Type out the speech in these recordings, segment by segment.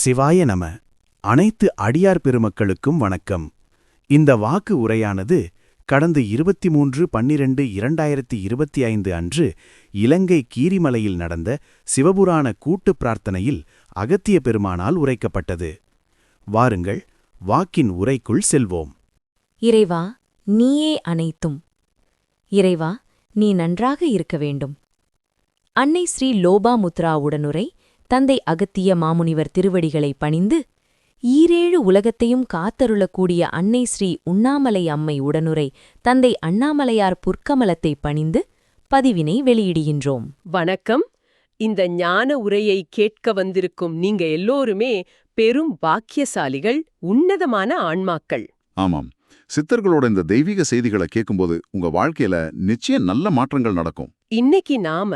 சிவாய நம. அனைத்து அடியார் பெருமக்களுக்கும் வணக்கம். இந்த வாக்கு உரையானது கடந்த 23/12/2025 அன்று இலங்கை கீரிமலையில் நடந்த சிவபுராண கூட்டுப் பிரார்த்தனையில் அகத்திய பெருமானால் உரைக்கப்பட்டது. வாருங்கள், வாக்கின் உரைக்குள் செல்வோம். இறைவா, நீயே அனைத்தும். இறைவா, நீ நன்றாக இருக்க வேண்டும். அன்னை ஸ்ரீ லோபாமுத்ரா உடனுரை தந்தை அகத்திய மாமுனிவர் திருவடிகளை பணிந்து, ஈரேழு உலகத்தையும் காத்தருளக்கூடிய அன்னை ஸ்ரீ உண்ணாமலை அம்மை உடனுரை தந்தை அண்ணாமலையார் புற்கமலத்தை பணிந்து பதிவினை வெளியிடுகின்றோம். வணக்கம். இந்த ஞான உரையை கேட்க வந்திருக்கும் நீங்க எல்லோருமே பெரும் பாக்கியசாலிகள், உன்னதமான ஆன்மாக்கள். ஆமாம், சித்தர்களோட இந்த தெய்வீக செய்திகளை கேட்கும்போது உங்க வாழ்க்கையில நிச்சயம் நல்ல மாற்றங்கள் நடக்கும். இன்னைக்கு நாம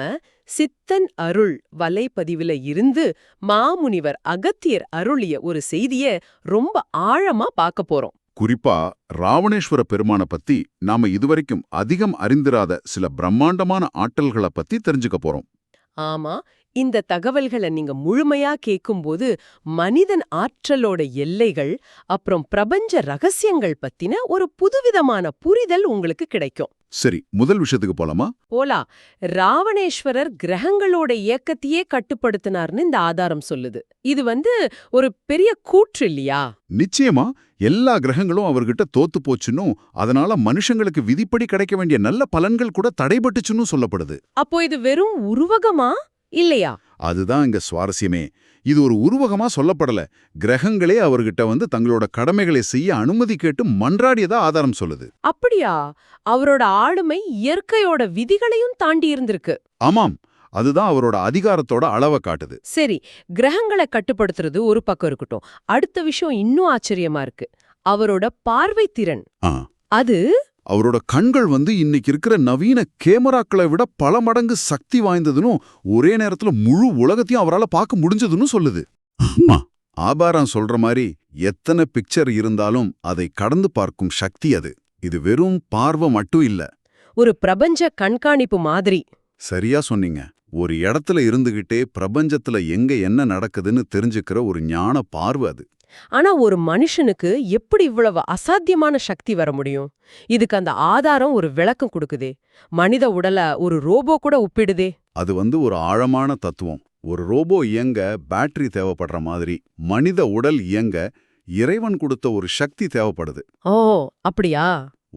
சித்தன் அருள் வலைப்பதிவுல இருந்து மாமுனிவர் அகத்தியர் அருளிய ஒரு செய்திய ரொம்ப ஆழமா பார்க்க போறோம். குறிப்பா ராவணேஸ்வர பெருமான பத்தி நாம இதுவரைக்கும் அதிகம் அறிந்திராத சில பிரம்மாண்டமான ஆற்றல்களை பத்தி தெரிஞ்சுக்க போறோம். ஆமா, இந்த தகவல்களை நீங்க முழுமையா கேட்கும்போது மனிதன் ஆற்றலோட எல்லைகள் அப்புறம் பிரபஞ்ச ரகசியங்கள் பத்தின ஒரு புதுவிதமான புரிதல் உங்களுக்கு கிடைக்கும். சரி, முதல் விஷயத்துக்கு போலாமா? போலாம். ராவணேஸ்வரர் கிரகங்களோட இயக்கத்தையே கட்டுப்படுத்தினார்னு இந்த ஆதாரம் சொல்லுது. இது ஒரு பெரிய கூற்று இல்லையா? நிச்சயமா, எல்லா கிரகங்களும் அவர்கிட்ட தோத்து போச்சுன்னும் அதனால மனுஷங்களுக்கு விதிப்படி கிடைக்க வேண்டிய நல்ல பலன்கள் கூட தடைபட்டுச்சுன்னு சொல்லப்படுது. அப்போ இது வெறும் உருவகமா இல்லையா? அதுதான் இங்க சுவாரஸ்யமே. இது ஒரு உருவகமா சொல்லப்படல. கிரகங்களே அவர்கிட்ட தங்களோட கடமைகளை செய்ய அனுமதி கேட்டு மன்றாடியதா ஆதாரம் சொல்லுது. அப்படியா? அவரோட ஆளுமை இயற்கையோட விதிகளையும் தாண்டி இருந்திருக்கு. ஆமாம், அதுதான் அவரோட அதிகாரத்தோட அளவை காட்டுது. சரி, கிரகங்களை கட்டுப்படுத்துறது ஒரு பக்கம் இருக்கட்டும். அடுத்த விஷயம் இன்னும் ஆச்சரியமா இருக்கு. அவரோட பார்வை திறன். அது அவரோட கண்கள் இன்னைக்கு இருக்கிற நவீன கேமராக்களை விட பல மடங்கு சக்தி வாய்ந்ததுன்னு, ஒரே நேரத்துல முழு உலகத்தையும் அவரால் பார்க்க முடிஞ்சதுன்னு சொல்லுது. ஆபாரம் சொல்ற மாதிரி எத்தனை பிக்சர் இருந்தாலும் அதை கடந்து பார்க்கும் சக்தி அது. இது வெறும் பார்வை மட்டும் இல்ல, ஒரு பிரபஞ்ச கண்காணிப்பு மாதிரி. சரியா சொன்னீங்க. ஒரு இடத்துல இருந்துகிட்டே பிரபஞ்சத்துல எங்க என்ன நடக்குதுன்னு தெரிஞ்சுக்கிற ஒரு ஞான பார்வை அது. ஆனா ஒரு மனுஷனுக்கு எப்படி இவ்வளவு அசாத்தியமான சக்தி வர முடியும்? இதுக்கு அந்த ஆதாரம் ஒரு விளக்கம் கொடுக்குதே. மனித உடலை ஒரு ரோபோ கூட ஒப்பிடுதே. அது ஒரு ஆழமான தத்துவம். ஒரு ரோபோ இயங்க பேட்டரி தேவைப்படுற மாதிரி மனித உடல் இயங்க இறைவன் கொடுத்த ஒரு சக்தி தேவைப்படுது. ஓ, அப்படியா?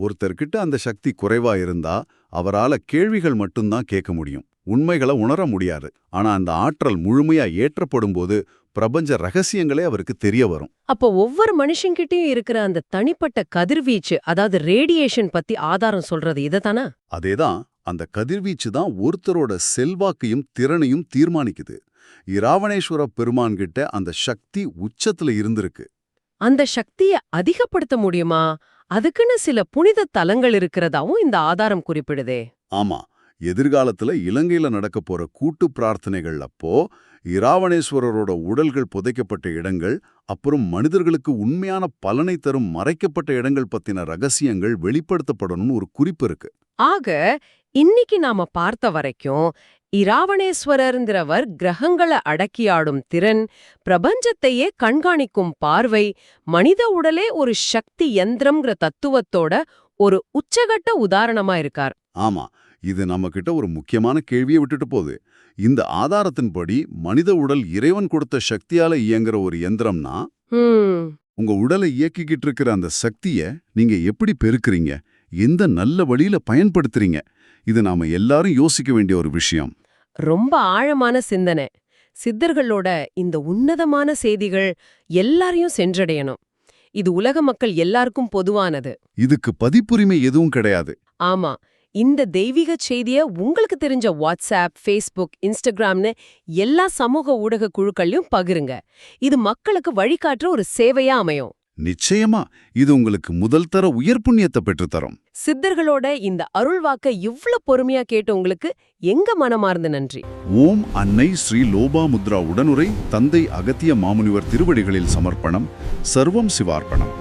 ஒருத்தர்கிட்ட அந்த சக்தி குறைவா இருந்தா அவரால கேள்விகள் மட்டும்தான் கேட்க முடியும், உண்மைகளை உணர முடியாது. ஆனா அந்த ஆற்றல் முழுமையா ஏற்றப்படும் போது பிரபஞ்ச ரகசியங்களே அவருக்கு தெரிய வரும். அப்போ ஒவ்வொரு மனுஷங்கிட்டயும் இருக்கிற அந்த தனிப்பட்ட கதிர்வீச்சு, அதாவது ரேடியேஷன் பத்தி ஆதாரம் சொல்றது இததானா? அதேதான். அந்த கதிர்வீச்சு தான் ஒருத்தரோட செல்வாக்கையும் திறனையும் தீர்மானிக்குது. இராவணேஸ்வர பெருமான்கிட்ட அந்த சக்தி உச்சத்துல இருந்திருக்கு. அந்த சக்தியை அதிகப்படுத்த முடியுமா? அதுக்குன்னு சில புனித தலங்கள் இருக்கிறதாவும் இந்த ஆதாரம் குறிப்பிடுதே. ஆமா, எதிர்காலத்துல இலங்கையில நடக்க போற கூட்டு பிரார்த்தனைகள் அப்போ இராவணேஸ்வரரோட உடல்கள் புதைக்கப்பட்ட இடங்கள், அப்புறம் மனிதர்களுக்கு உண்மையான பலனை தரும் மறைக்கப்பட்ட இடங்கள் பத்தின ரகசியங்கள் வெளிப்படுத்தப்படணும்னு ஒரு குறிப்பு இருக்கு. ஆக இன்னைக்கு நாம பார்த்த வரைக்கும் இராவணேஸ்வரர்ங்கிறவர் கிரகங்களை அடக்கியாடும் திறன், பிரபஞ்சத்தையே கண்காணிக்கும் பார்வை, மனித உடலே ஒரு சக்தி யந்திரம்ங்கிற தத்துவத்தோட ஒரு உச்சகட்ட உதாரணமா இருக்கார். ஆமா, இது நம்மகிட்ட ஒரு முக்கியமான கேள்வியை விட்டுட்டு போகுது. இந்த ஆதாரத்தின்படி மனித உடல் இறைவன் கொடுத்த சக்தியால இயங்குற ஒரு யந்திரம்னா, உங்க உடலை இயக்கிக்கிட்டு இருக்கிற அந்த சக்திய நீங்க எப்படி பெருக்குறீங்க, எந்த நல்ல வழியில பயன்படுத்துறீங்க? இது நாம எல்லாரும் யோசிக்க வேண்டிய ஒரு விஷயம். ரொம்ப ஆழமான சிந்தனை. சித்தர்களோட இந்த உன்னதமான செய்திகள் எல்லாரையும் சென்றடையணும். இது உலக மக்கள் எல்லாருக்கும் பொதுவானது. இதுக்கு பதிப்புரிமை எதுவும் கிடையாது. ஆமா, இந்த தெய்வீக செய்திய உங்களுக்கு தெரிஞ்ச வாட்ஸ்அப், ஃபேஸ்புக், இன்ஸ்டாகிராம்னு எல்லா சமூக ஊடக குழுக்கள்லயும் பகிருங்க. இது மக்களுக்கு வழிகாட்டுற ஒரு சேவையா அமையும். நிச்சயமா இது உங்களுக்கு முதல் தர உயர் புண்ணியத்தை பெற்றுத்தரும். சித்தர்களோட இந்த அருள்வாக்க இவ்ளோ பொறுமையா கேட்டு உங்களுக்கு எங்க மனமார்ந்த நன்றி. ஓம் அன்னை ஸ்ரீ லோபாமுத்ரா உடனுரை தந்தை அகத்திய மாமுனிவர் திருவடிகளில் சமர்ப்பணம். சர்வம் சிவார்ப்பணம்.